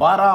12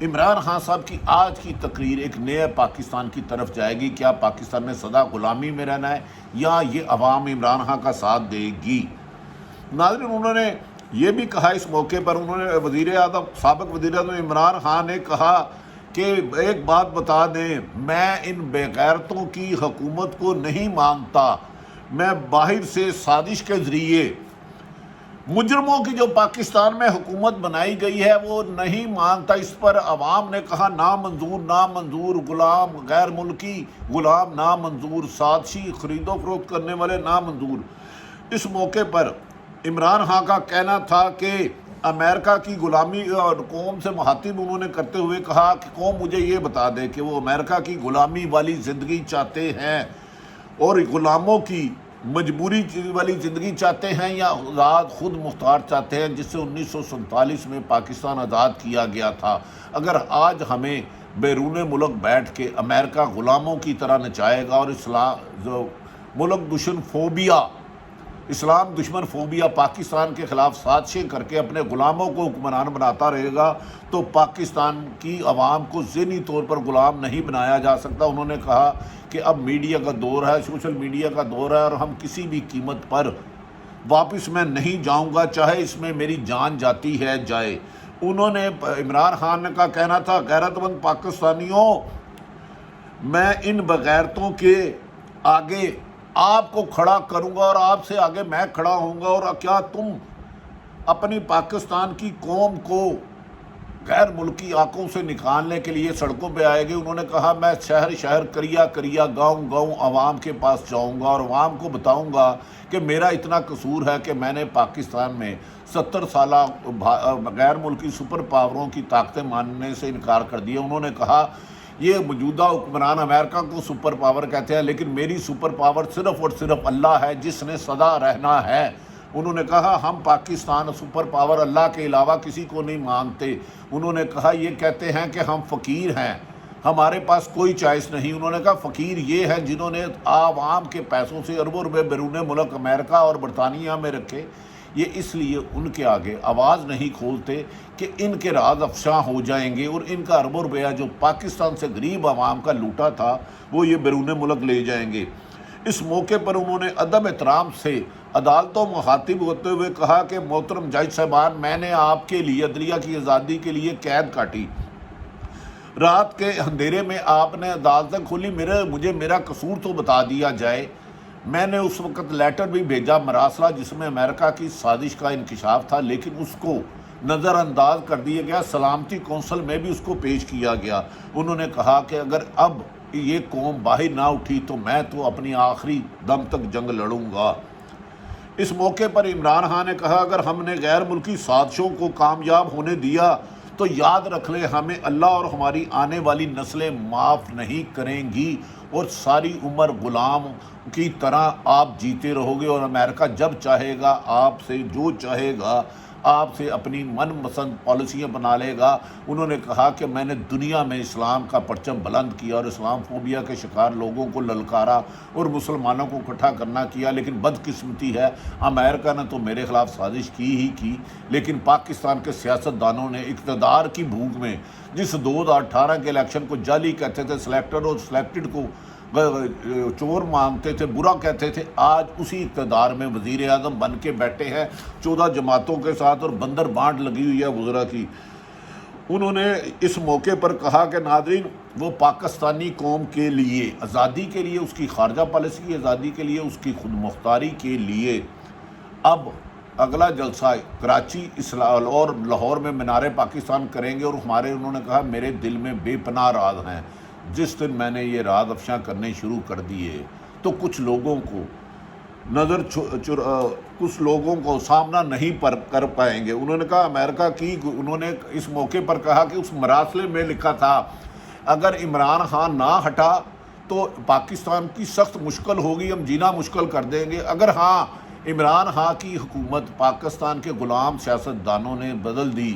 عمران خان صاحب کی آج کی تقریر ایک نئے پاکستان کی طرف جائے گی. کیا پاکستان نے سدا غلامی میں رہنا ہے یا یہ عوام عمران خان کا ساتھ دے گی؟ ناظرین، انہوں نے یہ بھی کہا اس موقع پر، انہوں نے سابق وزیر اعظم عمران خان نے کہا کہ ایک بات بتا دیں، میں ان بے غیرتوں کی حکومت کو نہیں مانتا. میں باہر سے سازش کے ذریعے مجرموں کی جو پاکستان میں حکومت بنائی گئی ہے وہ نہیں مانتا. اس پر عوام نے کہا نامنظور، نامنظور، غلام، غیر ملکی غلام نامنظور، سازشی خرید و فروخت کرنے والے نامنظور. اس موقع پر عمران خان کا کہنا تھا کہ امریکہ کی غلامی اور قوم سے مخاطب انہوں نے کرتے ہوئے کہا کہ قوم مجھے یہ بتا دے کہ وہ امریکہ کی غلامی والی زندگی چاہتے ہیں اور غلاموں کی مجبوری والی زندگی چاہتے ہیں یا آزاد خود مختار چاہتے ہیں، جس سے 1947 میں پاکستان آزاد کیا گیا تھا. اگر آج ہمیں بیرون ملک بیٹھ کے امریکہ غلاموں کی طرح نچائے گا اور اسلام دشمن فوبیا پاکستان کے خلاف سازشیں کر کے اپنے غلاموں کو حکمران بناتا رہے گا تو پاکستان کی عوام کو ذہنی طور پر غلام نہیں بنایا جا سکتا. انہوں نے کہا کہ اب میڈیا کا دور ہے، سوشل میڈیا کا دور ہے، اور ہم کسی بھی قیمت پر واپس میں نہیں جاؤں گا، چاہے اس میں میری جان جاتی ہے جائے. انہوں نے عمران خان کا کہنا تھا غیرت مند پاکستانیوں، میں ان بغیرتوں کے آگے آپ کو کھڑا کروں گا اور آپ سے آگے میں کھڑا ہوں گا، اور کیا تم اپنی پاکستان کی قوم کو غیر ملکی آنکھوں سے نکالنے کے لیے سڑکوں پہ آئے گی؟ انہوں نے کہا میں شہر شہر کریا کریا گاؤں گاؤں عوام کے پاس جاؤں گا اور عوام کو بتاؤں گا کہ میرا اتنا قصور ہے کہ میں نے پاکستان میں 70 سالہ غیر ملکی سپر پاوروں کی طاقتیں ماننے سے انکار کر دیا. انہوں نے کہا یہ موجودہ حکمران امریکہ کو سپر پاور کہتے ہیں، لیکن میری سپر پاور صرف اور صرف اللہ ہے جس نے سدا رہنا ہے. انہوں نے کہا ہم پاکستان سپر پاور اللہ کے علاوہ کسی کو نہیں مانتے. انہوں نے کہا یہ کہتے ہیں کہ ہم فقیر ہیں، ہمارے پاس کوئی چوائس نہیں. انہوں نے کہا فقیر یہ ہیں جنہوں نے عوام کے پیسوں سے اربوں روپے بیرون ملک امریکہ اور برطانیہ میں رکھے. یہ اس لیے ان کے آگے آواز نہیں کھولتے کہ ان کے راز افشاں ہو جائیں گے اور ان کا اربوں روپیہ جو پاکستان سے غریب عوام کا لوٹا تھا وہ یہ بیرون ملک لے جائیں گے. اس موقع پر انہوں نے عدم احترام سے عدالتوں مخاطب ہوتے ہوئے کہا کہ محترم جج صاحبان، میں نے آپ کے لیے عدلیہ کی آزادی کے لیے قید کاٹی، رات کے اندھیرے میں آپ نے عدالتیں کھولی، مجھے میرا قصور تو بتا دیا جائے. میں نے اس وقت لیٹر بھی بھیجا مراسلہ جس میں امریکہ کی سازش کا انکشاف تھا، لیکن اس کو نظر انداز کر دیا گیا، سلامتی کونسل میں بھی اس کو پیش کیا گیا. انہوں نے کہا کہ اگر اب یہ قوم باہر نہ اٹھی تو میں تو اپنی آخری دم تک جنگ لڑوں گا. اس موقع پر عمران خان نے کہا اگر ہم نے غیر ملکی سازشوں کو کامیاب ہونے دیا تو یاد رکھ لیں ہمیں اللہ اور ہماری آنے والی نسلیں معاف نہیں کریں گی اور ساری عمر غلام کی طرح آپ جیتے رہو گے، اور امریکہ جب چاہے گا آپ سے جو چاہے گا آپ سے اپنی من پسند پالیسیاں بنا لے گا. انہوں نے کہا کہ میں نے دنیا میں اسلام کا پرچم بلند کیا اور اسلام فوبیا کے شکار لوگوں کو للکارا اور مسلمانوں کو اکٹھا کرنا کیا، لیکن بدقسمتی ہے امریکہ نے تو میرے خلاف سازش کی، لیکن پاکستان کے سیاستدانوں نے اقتدار کی بھوک میں جس 2018 کے الیکشن کو جعلی کہتے تھے، سلیکٹڈ اور سلیکٹڈ کو چور مانتے تھے، برا کہتے تھے، آج اسی اقتدار میں وزیر اعظم بن کے بیٹھے ہیں 14 جماعتوں کے ساتھ اور بندر بانٹ لگی ہوئی ہے وزراء کی. انہوں نے اس موقع پر کہا کہ ناظرین وہ پاکستانی قوم کے لیے آزادی کے لیے، اس کی خارجہ پالیسی کی آزادی کے لیے، اس کی خود مختاری کے لیے اب اگلا جلسہ کراچی اور لاہور میں مینار پاکستان کریں گے. اور انہوں نے کہا میرے دل میں بے پناہ راز ہیں، جس دن میں نے یہ راز افشاں کرنے شروع کر دیے تو کچھ لوگوں کو سامنا نہیں کر پائیں گے. انہوں نے کہا امریکہ کی، انہوں نے اس موقع پر کہا کہ اس مراسلے میں لکھا تھا اگر عمران خان نہ ہٹا تو پاکستان کی سخت مشکل ہوگی، ہم جینا مشکل کر دیں گے. اگر ہاں عمران خان کی حکومت پاکستان کے غلام سیاستدانوں نے بدل دی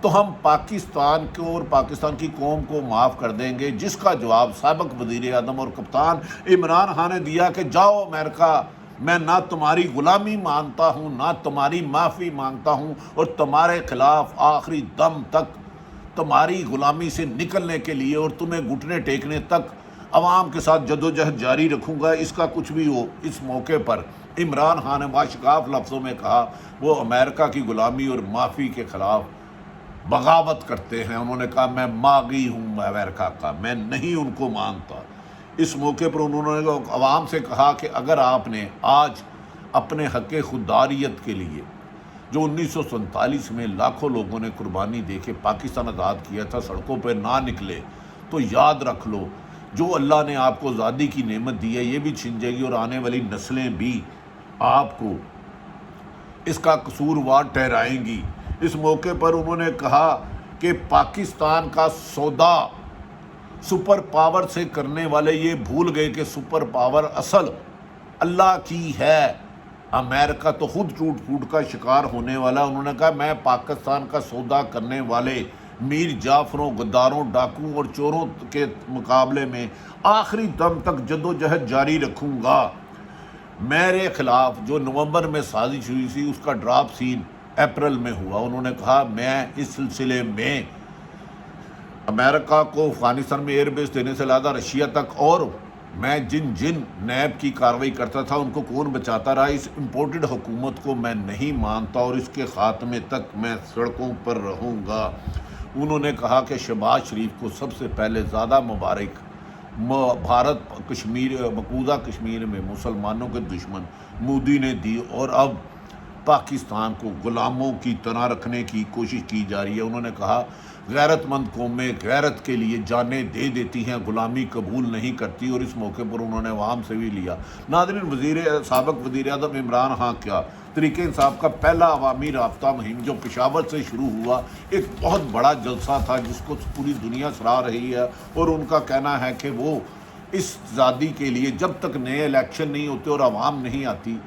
تو ہم پاکستان کو اور پاکستان کی قوم کو معاف کر دیں گے، جس کا جواب سابق وزیر اعظم اور کپتان عمران خان نے دیا کہ جاؤ امریکہ، میں نہ تمہاری غلامی مانتا ہوں نہ تمہاری معافی مانگتا ہوں اور تمہارے خلاف آخری دم تک تمہاری غلامی سے نکلنے کے لیے اور تمہیں گھٹنے ٹیکنے تک عوام کے ساتھ جدوجہد جاری رکھوں گا، اس کا کچھ بھی ہو۔ اس موقع پر عمران خان نے باشکاف لفظوں میں کہا وہ امریکہ کی غلامی اور معافی کے خلاف بغاوت کرتے ہیں۔ انہوں نے کہا میں ماغی ہوں امریکہ کا، میں نہیں ان کو مانتا۔ اس موقع پر انہوں نے عوام سے کہا کہ اگر آپ نے آج اپنے حق خودداریت کے لیے جو 1947 میں لاکھوں لوگوں نے قربانی دے کے پاکستان آزاد کیا تھا سڑکوں پہ نہ نکلے، تو یاد رکھ لو جو اللہ نے آپ کو آزادی کی نعمت دی ہے یہ بھی چھن جائے گی، اور آنے والی نسلیں بھی آپ کو اس کا قصوروار ٹھہرائیں گی۔ اس موقع پر انہوں نے کہا کہ پاکستان کا سودا سپر پاور سے کرنے والے یہ بھول گئے کہ سپر پاور اصل اللہ کی ہے، امریکہ تو خود ٹوٹ پھوٹ کا شکار ہونے والا۔ انہوں نے کہا میں پاکستان کا سودا کرنے والے میر جعفروں، غداروں، ڈاکوؤں اور چوروں کے مقابلے میں آخری دم تک جدوجہد جاری رکھوں گا۔ میرے خلاف جو نومبر میں سازش ہوئی تھی اس کا ڈراپ سین اپریل میں ہوا۔ انہوں نے کہا میں اس سلسلے میں امریکہ کو افغانستان میں ایئر بیس دینے سے لادہ رشیا تک، اور میں جن نیب کی کارروائی کرتا تھا ان کو کون بچاتا رہا، اس امپورٹڈ حکومت کو میں نہیں مانتا اور اس کے خاتمے تک میں سڑکوں پر رہوں گا۔ انہوں نے کہا کہ شہباز شریف کو سب سے پہلے زیادہ مبارک بھارت مقبوضہ کشمیر میں مسلمانوں کے دشمن مودی نے دی، اور اب پاکستان کو غلاموں کی طرح رکھنے کی کوشش کی جا رہی ہے۔ انہوں نے کہا غیرت مند قومیں غیرت کے لیے جانیں دے دیتی ہیں، غلامی قبول نہیں کرتی، اور اس موقع پر انہوں نے عوام سے بھی لیا۔ ناظرین، سابق وزیر اعظم عمران خان کا تحریک انصاف کا پہلا عوامی رابطہ مہم جو پشاور سے شروع ہوا ایک بہت بڑا جلسہ تھا جس کو پوری دنیا سراہ رہی ہے، اور ان کا کہنا ہے کہ وہ اس آزادی کے لیے جب تک نئے الیکشن نہیں ہوتے اور عوام نہیں آتی،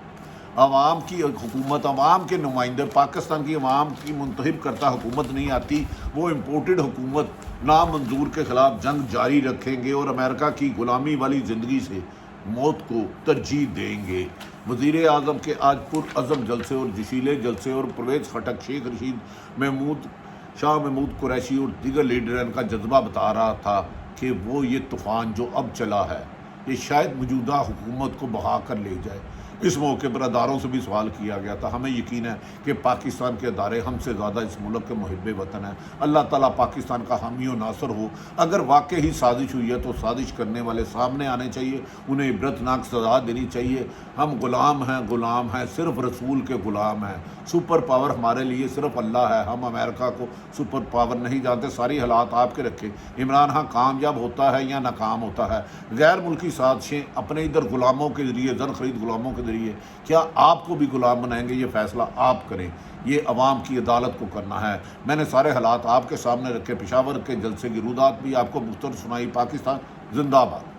عوام کی حکومت، عوام کے نمائندے، پاکستان کی عوام کی منتخب کرتا حکومت نہیں آتی، وہ امپورٹڈ حکومت نامنظور کے خلاف جنگ جاری رکھیں گے اور امریکہ کی غلامی والی زندگی سے موت کو ترجیح دیں گے۔ وزیر اعظم کے آج پرعزم جلسے اور جوشیلے جلسے اور پرویز خٹک، شیخ رشید، شاہ محمود قریشی اور دیگر لیڈران کا جذبہ بتا رہا تھا کہ وہ یہ طوفان جو اب چلا ہے یہ شاید موجودہ حکومت کو بہا کر لے جائے۔ اس موقع پر اداروں سے بھی سوال کیا گیا تھا۔ ہمیں یقین ہے کہ پاکستان کے ادارے ہم سے زیادہ اس ملک کے محب وطن ہیں۔ اللہ تعالیٰ پاکستان کا حامی و ناصر ہو۔ اگر واقعی سازش ہوئی ہے تو سازش کرنے والے سامنے آنے چاہیے، انہیں عبرتناک سزا دینی چاہیے۔ ہم غلام ہیں، صرف رسول کے غلام ہیں۔ سپر پاور ہمارے لیے صرف اللہ ہے، ہم امریکہ کو سپر پاور نہیں جانتے۔ ساری حالات آپ کے رکھے، عمران خان کامیاب ہوتا ہے یا ناکام ہوتا ہے۔ غیر ملکی سازشیں اپنے ادھر غلاموں کے ذریعے، زر خرید غلاموں کے ذریعے، کیا آپ کو بھی غلام بنائیں گے؟ یہ فیصلہ آپ کریں، یہ عوام کی عدالت کو کرنا ہے۔ میں نے سارے حالات آپ کے سامنے رکھے، پشاور کے جلسے کی رودات بھی آپ کو مختصر سنائی۔ پاکستان زندہ باد۔